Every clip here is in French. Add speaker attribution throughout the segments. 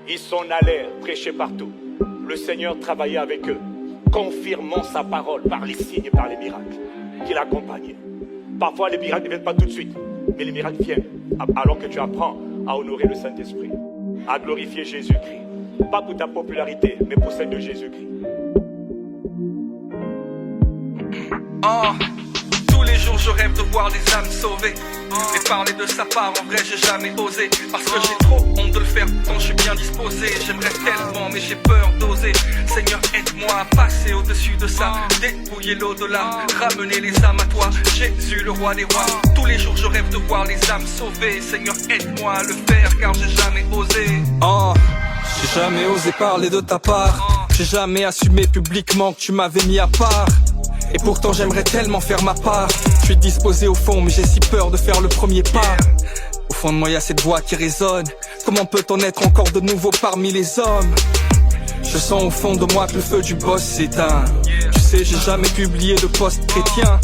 Speaker 1: Ils s'en allèrent prêcher partout. Le Seigneur travaillait avec eux, confirmant sa parole par les signes et par les miracles qui l'accompagnaient. Parfois, les miracles ne viennent pas tout de suite, mais les miracles viennent alors que tu apprends à honorer le Saint-Esprit, à glorifier Jésus-Christ. Pas pour ta popularité, mais pour celle de Jésus-Christ.
Speaker 2: Oh, tous les jours je rêve de voir des âmes sauvées. Mais parler de sa part en vrai j'ai jamais osé. Parce que j'ai trop honte de le faire quand je suis bien disposé. J'aimerais tellement mais j'ai peur d'oser. Seigneur aide-moi à passer au-dessus de ça, dépouiller l'au-delà, ramener les âmes à toi, Jésus le roi des rois. Tous les jours je rêve de voir les âmes sauvées. Seigneur aide-moi à le faire car j'ai jamais osé.
Speaker 3: Oh, j'ai jamais osé parler de ta part. J'ai jamais assumé publiquement que tu m'avais mis à part. Et pourtant j'aimerais tellement faire ma part. Je suis disposé au fond mais j'ai si peur de faire le premier pas. Au fond de moi y a cette voix qui résonne. Comment peut-on être encore de nouveau parmi les hommes? Je sens au fond de moi que le feu du boss s'éteint. Tu sais j'ai jamais publié de post chrétien.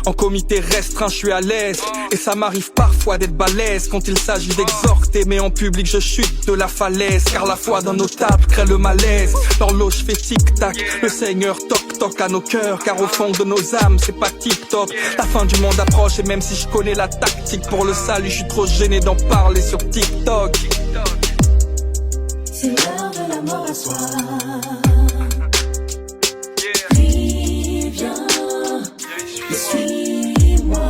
Speaker 3: En comité restreint je suis à l'aise. Et ça m'arrive parfois d'être balèze quand il s'agit d'exhorter. Mais en public je chute de la falaise. Car la foi dans nos tables crée le malaise. L'horloge fait tic-tac, le Seigneur toc-toc à nos cœurs. Car au fond de nos âmes c'est pas tip-top. La fin du monde approche et même si je connais la tactique pour le salut, je suis trop gêné d'en parler sur TikTok.
Speaker 4: C'est l'heure de la mort à soi. Suis-moi,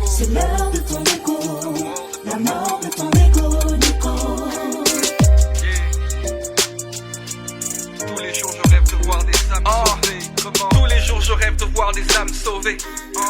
Speaker 4: c'est l'heure de ton écho, la mort de ton écho, Nico.
Speaker 2: Tous les jours je rêve de voir des âmes sauvées. Tous les jours je rêve de voir des âmes sauvées.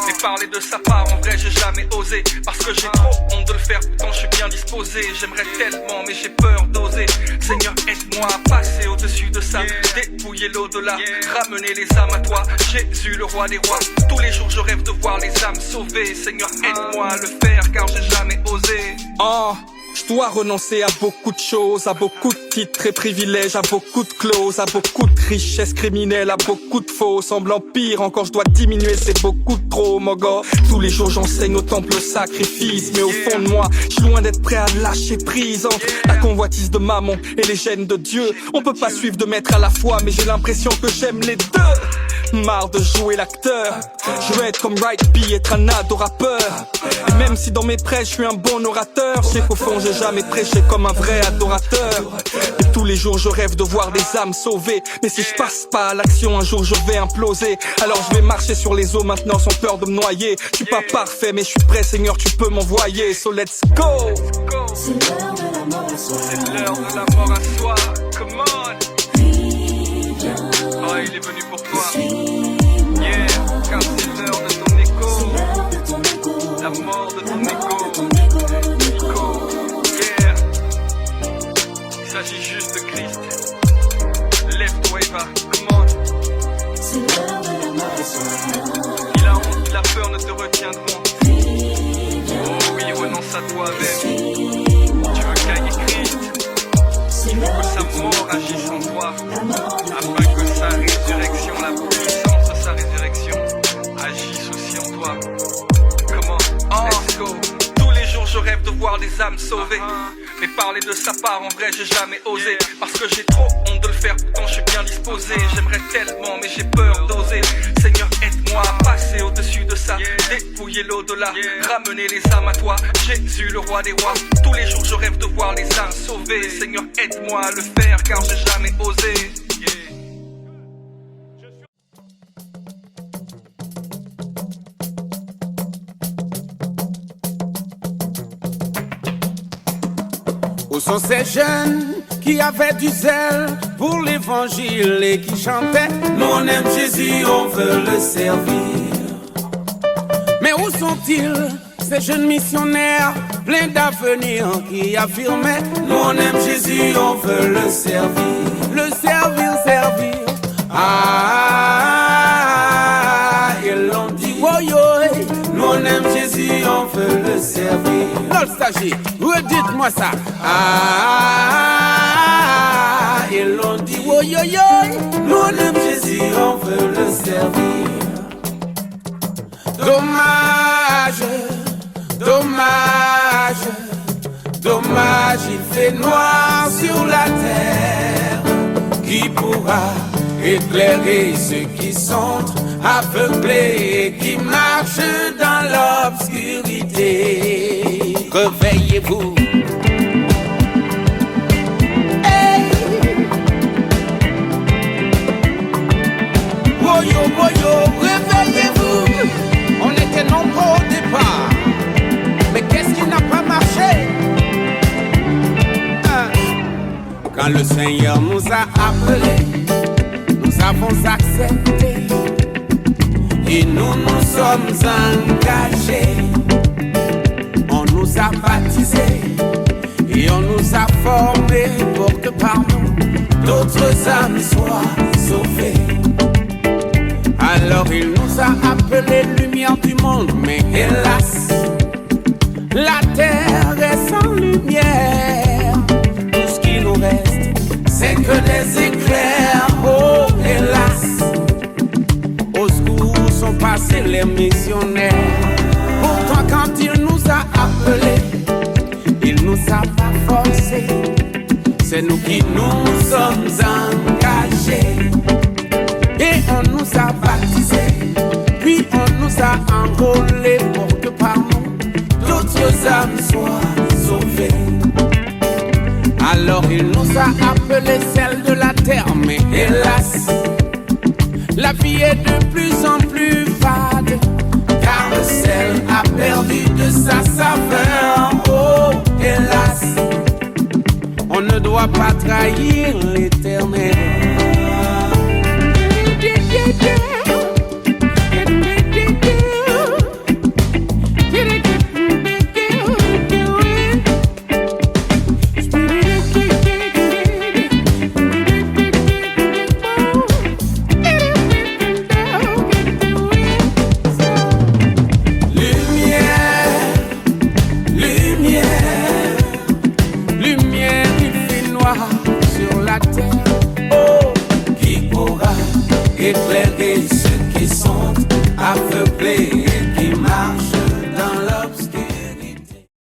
Speaker 2: Mais parler de sa part en vrai j'ai jamais osé. Parce que j'ai trop honte de le faire quand je suis bien disposé. J'aimerais tellement mais j'ai peur d'oser. Seigneur aide-moi à passer au-dessus de ça, dépouiller l'au-delà, ramener les âmes à toi, Jésus le roi des rois. Tous les jours je rêve de voir les âmes sauvées. Seigneur aide-moi à le faire car j'ai jamais osé.
Speaker 3: Oh, je dois renoncer à beaucoup de choses, à beaucoup de titres et privilèges, à beaucoup de clauses, à beaucoup de richesses criminelles, à beaucoup de faux semblants pire. Encore je dois diminuer, c'est beaucoup trop, mon gars. Tous les jours j'enseigne au temple le sacrifice. Mais au fond de moi, je suis loin d'être prêt à lâcher prise entre la convoitise de maman et les gènes de Dieu. On peut pas suivre de maître à la fois, mais j'ai l'impression que j'aime les deux. Marre de jouer l'acteur, je veux être comme Right B, être un adorateur. Et même si dans mes prêches je suis un bon orateur, je sais qu'au fond j'ai jamais prêché comme un vrai adorateur. Et tous les jours je rêve de voir des âmes sauvées. Mais si je passe pas à l'action, un jour je vais imploser. Alors je vais marcher sur les eaux maintenant sans peur de me noyer. Je suis pas parfait mais je suis prêt, Seigneur, tu peux m'envoyer. So let's go.
Speaker 4: C'est l'heure de la mort à soi.
Speaker 2: C'est l'heure de la mort à soi. Come on. Oh il est venu pour toi. Yeah, car c'est l'heure de ton écho. La mort de ton écho. Yeah. Il s'agit juste de Christ. Lève-toi et va. Come on.
Speaker 4: C'est l'heure de la mort à soi.
Speaker 2: Ni la honte, ni la peur ne te retiendront. Oh oui, renonce à toi-même. Tu veux gagner Christ. Tu veux que sa mort agisse en toi. Afin que sa résurrection, la puissance de sa résurrection, agisse aussi en toi. Comment? Let's go. Tous les jours je rêve de voir des âmes sauvées. Mais parler de sa part en vrai j'ai jamais osé. Parce que j'ai trop honte de le faire quand je suis bien disposé. J'aimerais tellement mais j'ai peur d'oser. Seigneur aide-moi à passer au-dessus de ça, dépouiller l'au-delà, ramener les âmes à toi, Jésus le roi des rois. Tous les jours je rêve de voir les âmes sauvées. Seigneur aide-moi à le faire car j'ai jamais osé.
Speaker 5: Où sont ces jeunes qui avaient du zèle pour l'évangile et qui chantaient nous on aime Jésus, on veut le servir. Mais où sont-ils, ces jeunes missionnaires pleins d'avenir qui affirmaient nous on aime Jésus, on veut le servir. Le servir, servir. Ah, ils l'ont dit, oh yo, nous on aime Jésus, on veut le servir. Nostalgie, redites-moi ça. Ah, ils l'ont dit, oh yo yo, nous on aime Jésus, on veut le servir. Dommage, dommage, Dommage, il fait noir sur la terre. Qui pourra éclairer ceux qui sont aveuglés et qui marchent dans l'obscurité? Réveillez-vous. Hey! Woyo, woyo, réveillez-vous. On était nombreux au départ. Mais qu'est-ce qui n'a pas marché? Quand le Seigneur nous a appelés, nous avons accepté et nous nous sommes engagés. On nous a baptisés et on nous a formés pour que par nous d'autres âmes soient sauvées. Alors il nous a appelés lumière du monde, mais hélas, la terre est sans lumière. Tout ce qui nous reste, c'est que des éclairs. Oh hélas, au secours sont passés les missionnaires. Pourtant quand il nous a appelés, il nous a pas forcés. C'est nous qui nous sommes engagés. Et on nous a baptisés, puis on nous a enrôlés pour que par nous d'autres âmes soient sauvées. Alors il nous a appelés celles de la terre, mais hélas, la vie est de plus en plus fade, car le sel a perdu de sa saveur. Oh hélas, on ne doit pas trahir l'Éternel.
Speaker 6: Éclairer